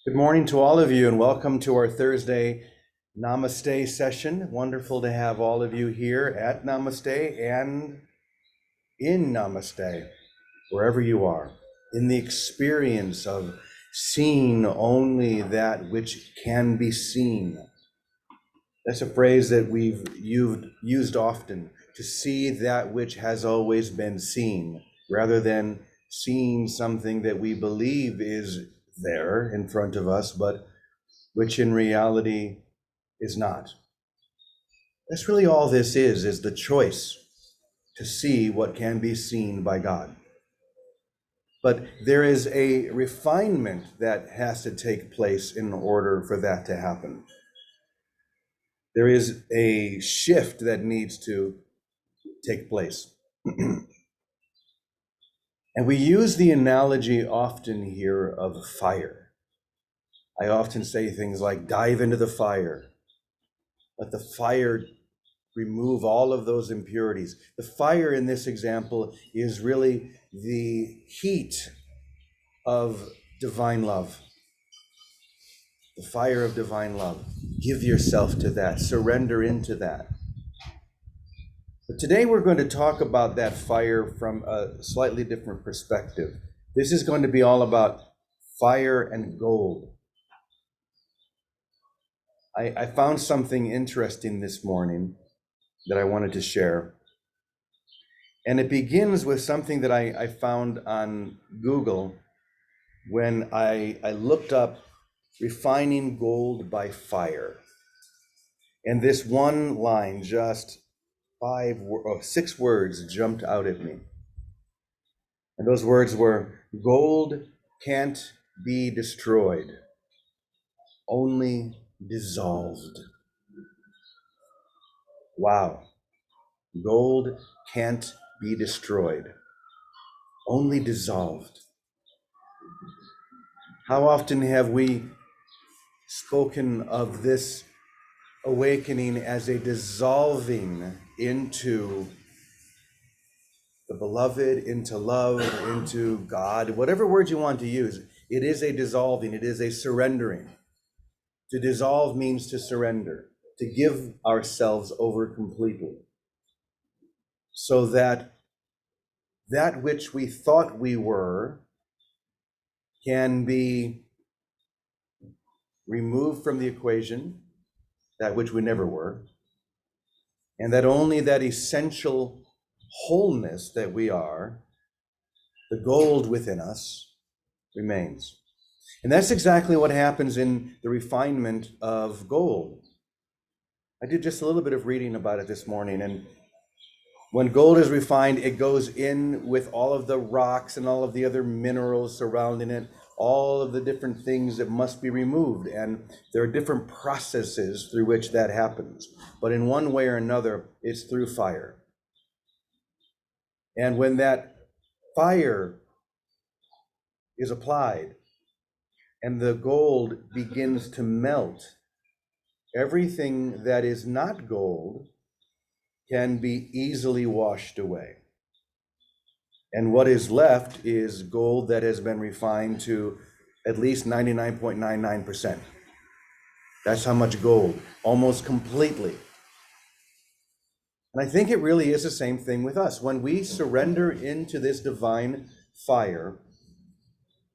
Good morning to all of you and welcome to our Thursday Namaste session. Wonderful to have all of you here at Namaste and in Namaste, wherever you are, in the experience of seeing only that which can be seen. That's a phrase that we've used often, to see that which has always been seen, rather than seeing something that we believe is there in front of us, but which in reality is not. That's really all this is the choice to see what can be seen by God. But there is a refinement that has to take place in order for that to happen. There is a shift that needs to take place. And we use the analogy often here of fire. I often say things like, dive into the fire. Let the fire remove all of those impurities. The fire in this example is really the heat of divine love. The fire of divine love. Give yourself to that. Surrender into that. But today we're going to talk about that fire from a slightly different perspective. This is going to be all about fire and gold. I found something interesting this morning that I wanted to share. And it begins with something that I found on Google when I looked up refining gold by fire. And this one line, just 6 words jumped out at me. And those words were, gold can't be destroyed, only dissolved. Wow. Gold can't be destroyed, only dissolved. How often have we spoken of this awakening as a dissolving into the beloved, into love, into God, whatever word you want to use? It is a dissolving, it is a surrendering. To dissolve means to surrender, to give ourselves over completely, so that that which we thought we were can be removed from the equation, that which we never were, and that only that essential wholeness that we are, the gold within us, remains. And that's exactly what happens in the refinement of gold. I did just a little bit of reading about it this morning, and when gold is refined, it goes in with all of the rocks and all of the other minerals surrounding it, all of the different things that must be removed. And there are different processes through which that happens. But in one way or another, it's through fire. And when that fire is applied and the gold begins to melt, everything that is not gold can be easily washed away. And what is left is gold that has been refined to at least 99.99%. That's how much gold, almost completely. And I think it really is the same thing with us. When we surrender into this divine fire,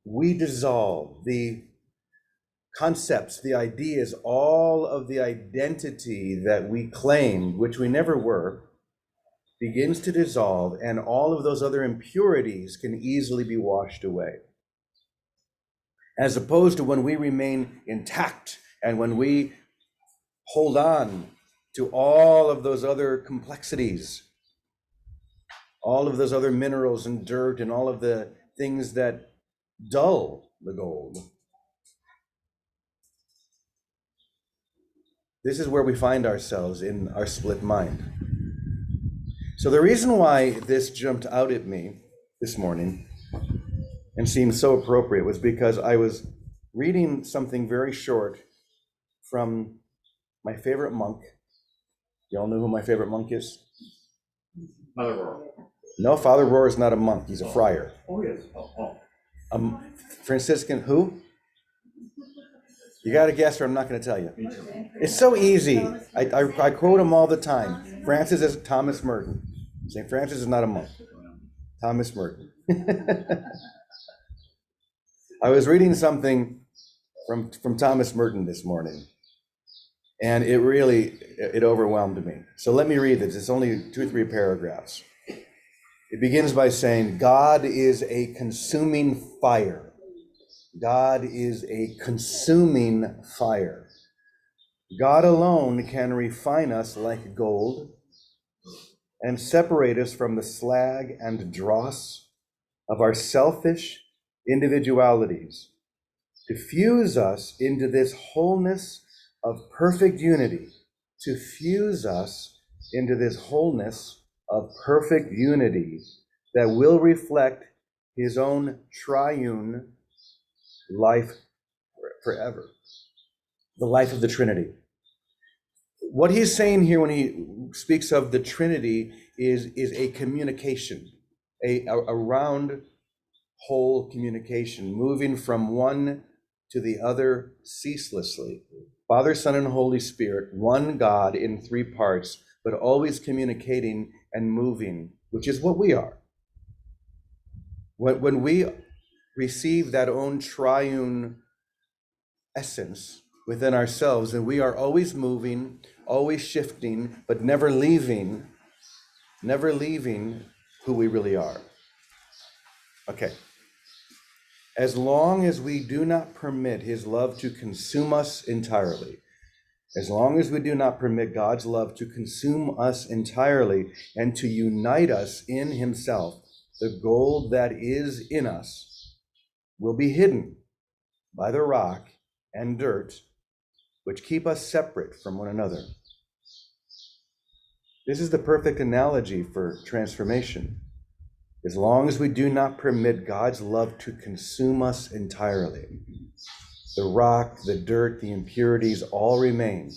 we dissolve the concepts, the ideas, all of the identity that we claimed, which we never were, begins to dissolve, and all of those other impurities can easily be washed away. As opposed to when we remain intact and when we hold on to all of those other complexities, all of those other minerals and dirt and all of the things that dull the gold. This is where we find ourselves in our split mind. So the reason why this jumped out at me this morning and seemed so appropriate was because I was reading something very short from my favorite monk. Y'all know who my favorite monk is? Father Roar. No, Father Roar is not a monk, he's a friar. Oh, yes. Oh. Franciscan who? You got to guess or I'm not going to tell you. Me too. It's so easy. I quote him all the time. Francis is Thomas Merton. St. Francis is not a monk. Thomas Merton. I was reading something from Thomas Merton this morning, and it overwhelmed me. So let me read this. It's only 2 or 3 paragraphs. It begins by saying, God is a consuming fire. God is a consuming fire. God alone can refine us like gold and separate us from the slag and dross of our selfish individualities, to fuse us into this wholeness of perfect unity, to fuse us into this wholeness of perfect unity that will reflect his own triune life forever, the life of the Trinity. What he's saying here when he speaks of the Trinity is a communication, a round whole communication, moving from one to the other ceaselessly. Father, Son, and Holy Spirit, one God in 3 parts, but always communicating and moving, which is what we are. When we receive that own triune essence within ourselves, and we are always moving, always shifting, but never leaving who we really are. Okay. As long as we do not permit his love to consume us entirely, as long as we do not permit God's love to consume us entirely and to unite us in himself, the gold that is in us will be hidden by the rock and dirt which keep us separate from one another. This is the perfect analogy for transformation. As long as we do not permit God's love to consume us entirely, the rock, the dirt, the impurities all remain,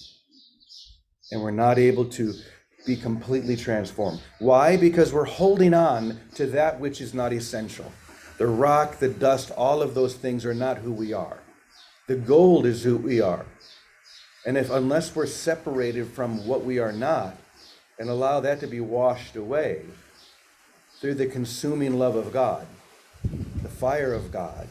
and we're not able to be completely transformed. Why? Because we're holding on to that which is not essential. The rock, the dust, all of those things are not who we are. The gold is who we are. And unless we're separated from what we are not and allow that to be washed away through the consuming love of God, the fire of God,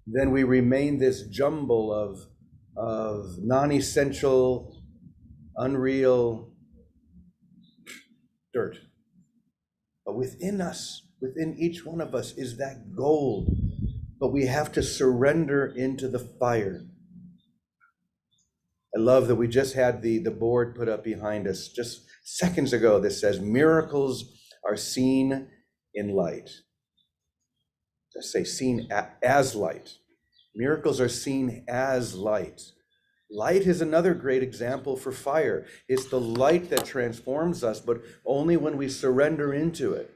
then we remain this jumble of non-essential, unreal dirt. But within us, within each one of us, is that gold. But we have to surrender into the fire. I love that we just had the board put up behind us just seconds ago that says, miracles are seen in light. Let's say seen as light. Miracles are seen as light. Light is another great example for fire. It's the light that transforms us, but only when we surrender into it.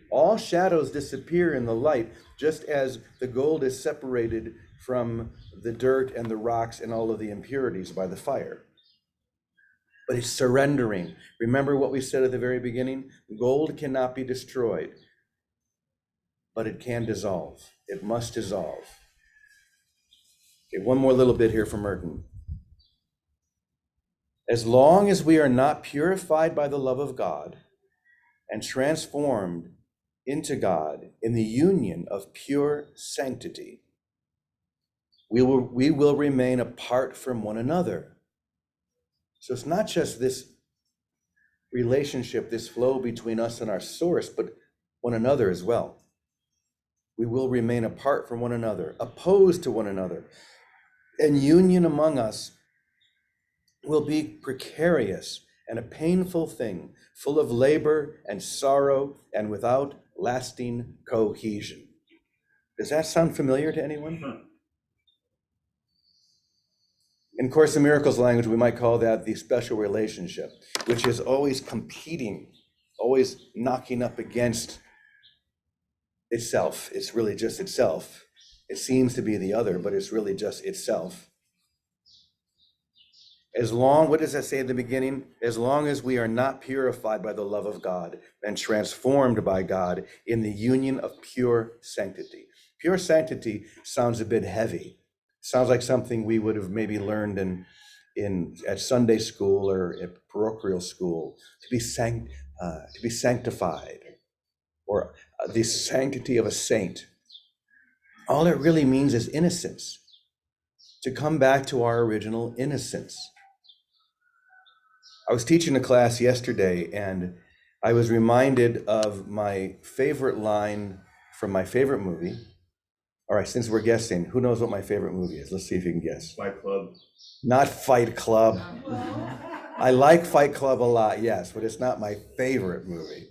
All shadows disappear in the light, just as the gold is separated from the dirt and the rocks and all of the impurities by the fire. But it's surrendering. Remember what we said at the very beginning? Gold cannot be destroyed, but it can dissolve. It must dissolve. Okay, one more little bit here from Merton. As long as we are not purified by the love of God and transformed into God in the union of pure sanctity, we will remain apart from one another. So it's not just this relationship, this flow between us and our source, but one another as well. We will remain apart from one another, opposed to one another, and union among us will be precarious and a painful thing, full of labor and sorrow and without lasting cohesion. Does that sound familiar to anyone? In Course in Miracles language, we might call that the special relationship, which is always competing, always knocking up against itself. It's really just itself. It seems to be the other, but it's really just itself. What does that say at the beginning? As long as we are not purified by the love of God and transformed by God in the union of pure sanctity. Pure sanctity sounds a bit heavy. Sounds like something we would have maybe learned at Sunday school or at parochial school, to be sanctified, or the sanctity of a saint. All it really means is innocence, to come back to our original innocence. I was teaching a class yesterday, and I was reminded of my favorite line from my favorite movie. All right, since we're guessing, who knows what my favorite movie is? Let's see if you can guess. Fight Club. Not Fight Club. I like Fight Club a lot, yes, but it's not my favorite movie.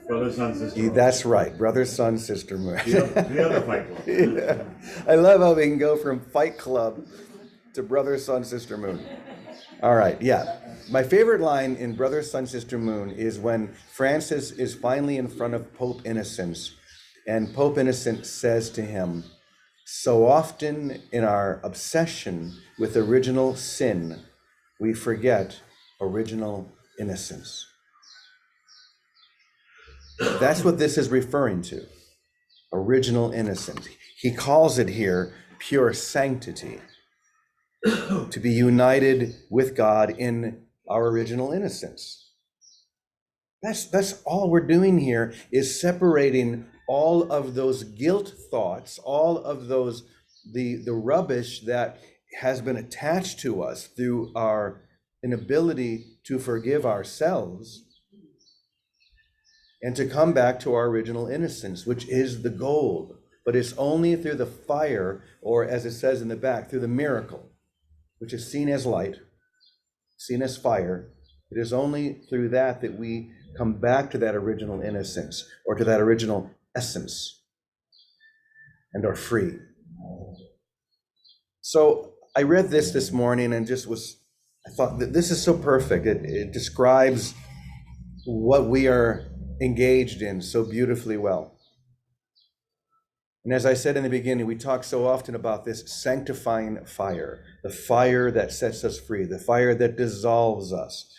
Brother, Son, Sister. That's right, Brother, Son, Sister Moon. The other Fight Club. Yeah. I love how we can go from Fight Club to Brother, Son, Sister Moon. All right, yeah. My favorite line in Brother, Son, Sister Moon is when Francis is finally in front of Pope Innocent, and Pope Innocent says to him, "So often in our obsession with original sin, we forget original innocence." That's what this is referring to, original innocence. He calls it here pure sanctity, to be united with God in our original innocence. That's all we're doing here, is separating all of those guilt thoughts, all of those, the rubbish that has been attached to us through our inability to forgive ourselves, and to come back to our original innocence, which is the gold. But it's only through the fire, or as it says in the back, through the miracle, which is seen as light, seen as fire. It is only through that that we come back to that original innocence, or to that original essence, and are free. So I read this morning and I thought that this is so perfect. It describes what we are engaged in so beautifully well. And as I said in the beginning, we talk so often about this sanctifying fire, the fire that sets us free, the fire that dissolves us,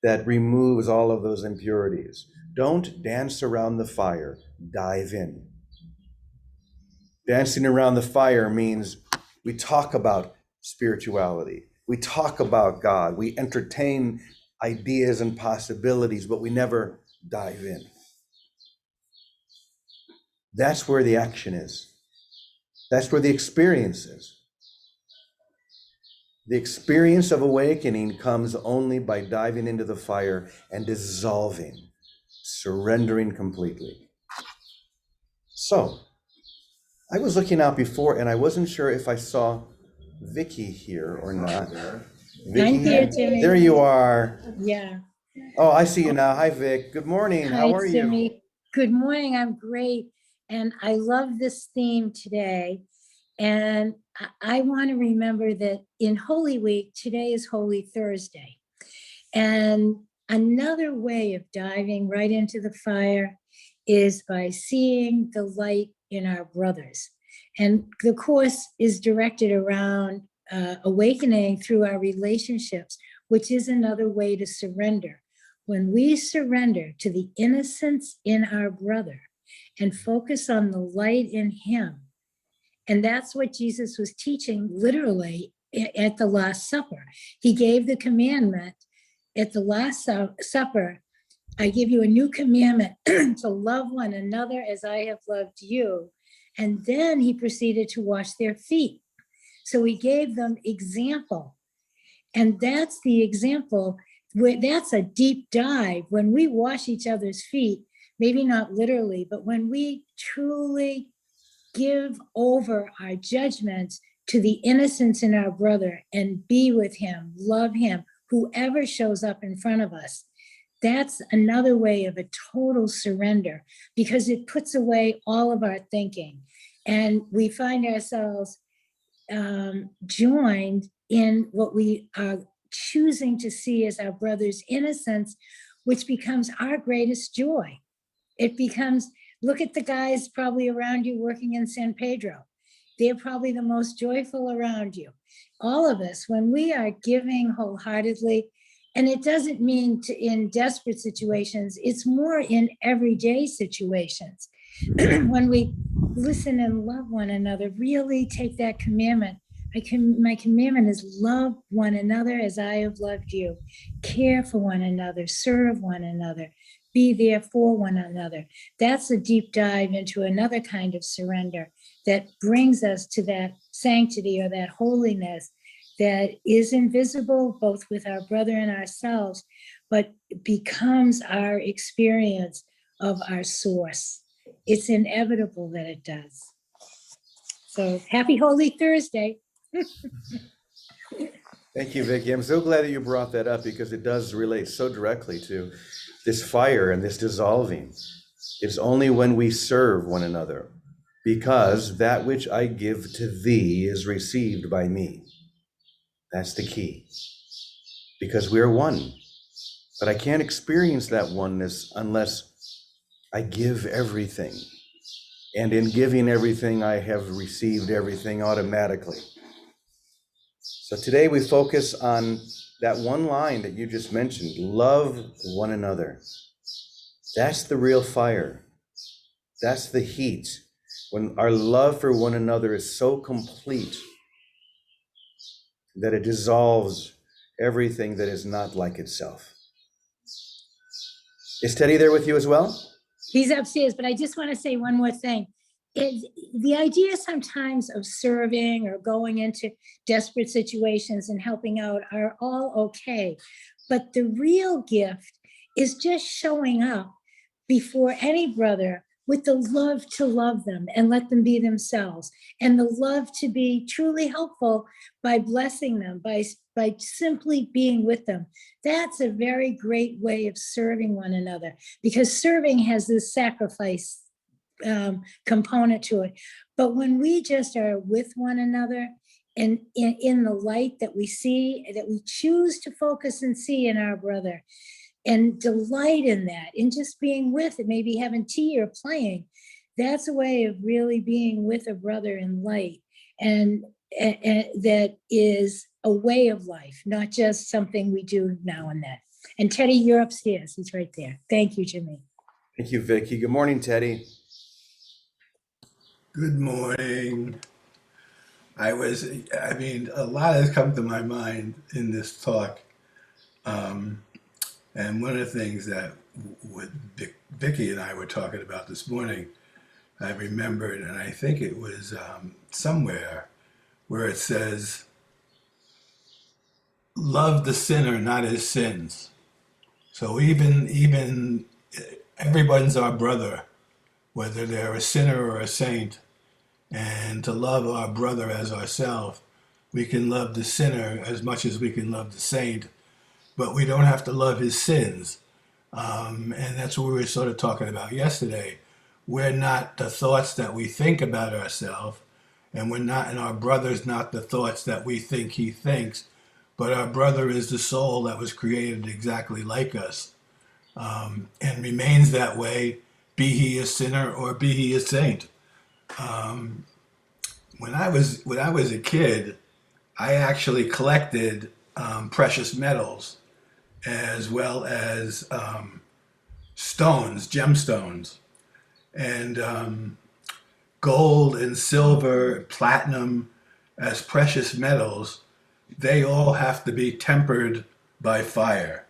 that removes all of those impurities. Don't dance around the fire, dive in. Dancing around the fire means we talk about spirituality, we talk about God, we entertain ideas and possibilities, but we never dive in. That's where the action is. That's where the experience is. The experience of awakening comes only by diving into the fire and dissolving, surrendering completely. So, I was looking out before and I wasn't sure if I saw Vicky here or not. Vicky, I'm here, Jimmy. there you are. Yeah. Oh, I see you now. Hi, Vic. Good morning. How are you? Jimmy. Good morning. I'm great. And I love this theme today. And I want to remember that in Holy Week, today is Holy Thursday. And another way of diving right into the fire is by seeing the light in our brothers. And the course is directed around awakening through our relationships, which is another way to surrender. When we surrender to the innocence in our brother and focus on the light in him, and that's what Jesus was teaching literally at the Last Supper. He gave the commandment at the Last Supper, I give you a new commandment to love one another as I have loved you. And then he proceeded to wash their feet. So he gave them example. And that's the example, that's a deep dive. When we wash each other's feet, maybe not literally, but when we truly give over our judgments to the innocence in our brother and be with him, love him, whoever shows up in front of us, that's another way of a total surrender, because it puts away all of our thinking. And we find ourselves joined in what we are choosing to see as our brother's innocence, which becomes our greatest joy. It becomes, look at the guys probably around you working in San Pedro. They're probably the most joyful around you. All of us, when we are giving wholeheartedly, and it doesn't mean in desperate situations, it's more in everyday situations. When we listen and love one another, really take that commandment My commandment is love one another as I have loved you. Care for one another, serve one another, be there for one another. That's a deep dive into another kind of surrender that brings us to that sanctity or that holiness that is invisible both with our brother and ourselves, but becomes our experience of our source. It's inevitable that it does. So happy Holy Thursday. Thank you, Vicki. I'm so glad that you brought that up because it does relate so directly to this fire and this dissolving. It's only when we serve one another, because that which I give to thee is received by me. That's the key. Because we're one. But I can't experience that oneness unless I give everything. And in giving everything, I have received everything automatically. So today we focus on that one line that you just mentioned, love one another. That's the real fire. That's the heat. When our love for one another is so complete that it dissolves everything that is not like itself. Is Teddy there with you as well? He's upstairs, but I just want to say one more thing. The idea sometimes of serving or going into desperate situations and helping out are all okay. But the real gift is just showing up before any brother with the love to love them and let them be themselves, and the love to be truly helpful by blessing them, by simply being with them. That's a very great way of serving one another, because serving has this sacrifice component to it. But when we just are with one another and in the light that we see, that we choose to focus and see in our brother, and delight in that, in just being with it, maybe having tea or playing, that's a way of really being with a brother in light. And that is a way of life, not just something we do now and then. And Teddy, you're upstairs. He's right there. Thank you, Jimmy. Thank you, Vicki. Good morning, Teddy. Good morning. A lot has come to my mind in this talk. And one of the things that Vicki and I were talking about this morning, I remembered, and I think it was somewhere where it says, love the sinner, not his sins. So even everyone's our brother, whether they're a sinner or a saint. And to love our brother as ourselves, we can love the sinner as much as we can love the saint, but we don't have to love his sins. And that's what we were sort of talking about yesterday. We're not the thoughts that we think about ourselves, and our brother's not the thoughts that we think he thinks, but our brother is the soul that was created exactly like us, and remains that way, be he a sinner or be he a saint. When I was a kid, I actually collected precious metals as well as stones, gemstones, and gold and silver, platinum as precious metals. They all have to be tempered by fire.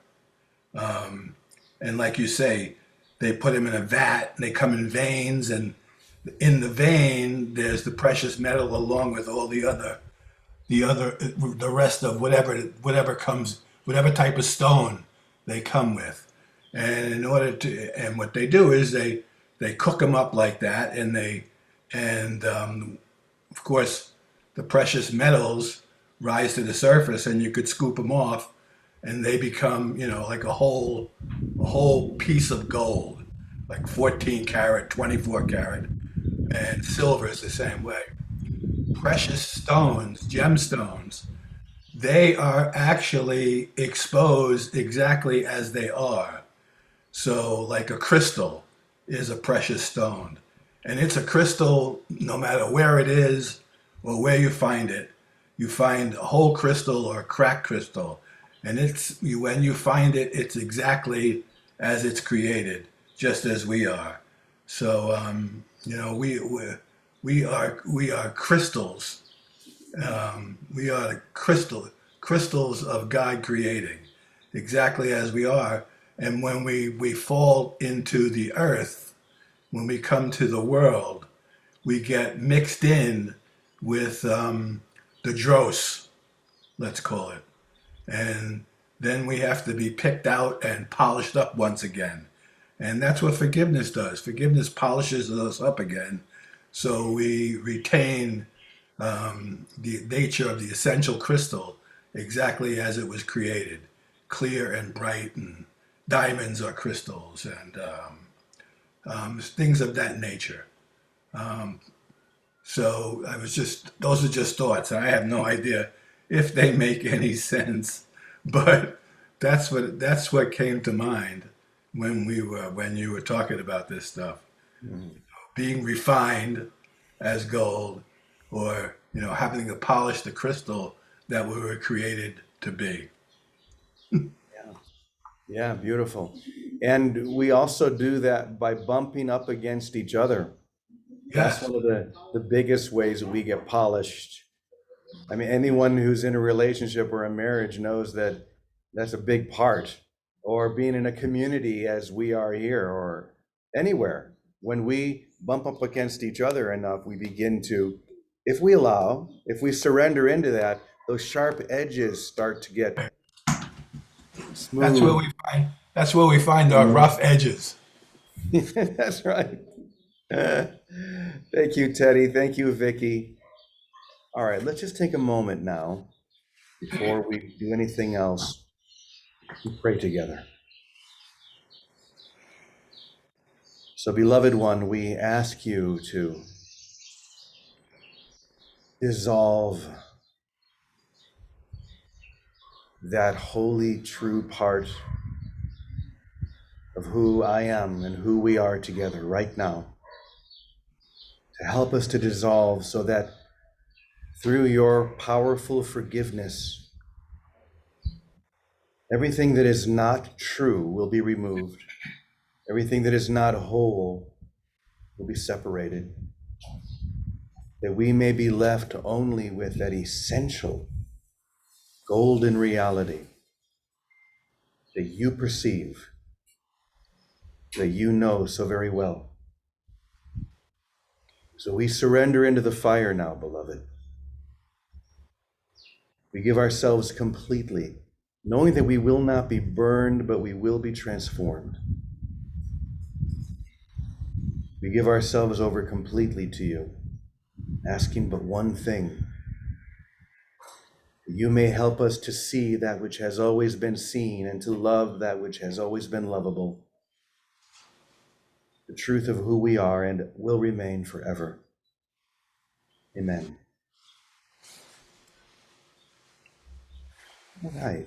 And like you say, they put them in a vat and they come in veins, and in the vein there's the precious metal along with all the rest of whatever comes, whatever type of stone they come with. And and what they do is they cook them up like that, and of course the precious metals rise to the surface, and you could scoop them off, and they become, like a whole piece of gold, like 14 karat, 24 karat, and silver is the same way. Precious stones, gemstones, they are actually exposed exactly as they are. So like a crystal is a precious stone, and it's a crystal no matter where it is or where you find it. You find a whole crystal or a cracked crystal, and when you find it, it's exactly as it's created, just as we are. So we are crystals, We are the crystals of God creating, exactly as we are. And when we fall into the earth, when we come to the world, we get mixed in with the dross, let's call it. And then we have to be picked out and polished up once again. And that's what forgiveness does. Forgiveness polishes us up again so we retain the nature of the essential crystal exactly as it was created, clear and bright, and diamonds are crystals, and things of that nature. Um, so I was just, those are just thoughts. I have no idea if they make any sense, but that's what came to mind when you were talking about this stuff. Mhm. Being refined as gold, or having to polish the crystal that we were created to be. Yeah, yeah, beautiful. And we also do that by bumping up against each other. That's Yes, one of the biggest ways that we get polished. I mean, anyone who's in a relationship or a marriage knows that that's a big part, or being in a community as we are here, or anywhere. When we bump up against each other enough, we begin to, if we allow, if we surrender into that, those sharp edges start to get that's where smooth. we find that's where we find our rough edges. That's right. Thank you, Teddy. Thank you, Vicky. All right, let's just take a moment now before we do anything else to pray together. So, beloved one, we ask you to dissolve that holy, true part of who I am and who we are together right now, to help us to dissolve so that through your powerful forgiveness, everything that is not true will be removed, everything that is not whole will be separated, that we may be left only with that essential golden reality that you perceive, that you know so very well. So we surrender into the fire now, beloved. We give ourselves completely, knowing that we will not be burned, but we will be transformed. We give ourselves over completely to you, asking but one thing, that you may help us to see that which has always been seen and to love that which has always been lovable, the truth of who we are and will remain forever. Amen. All right.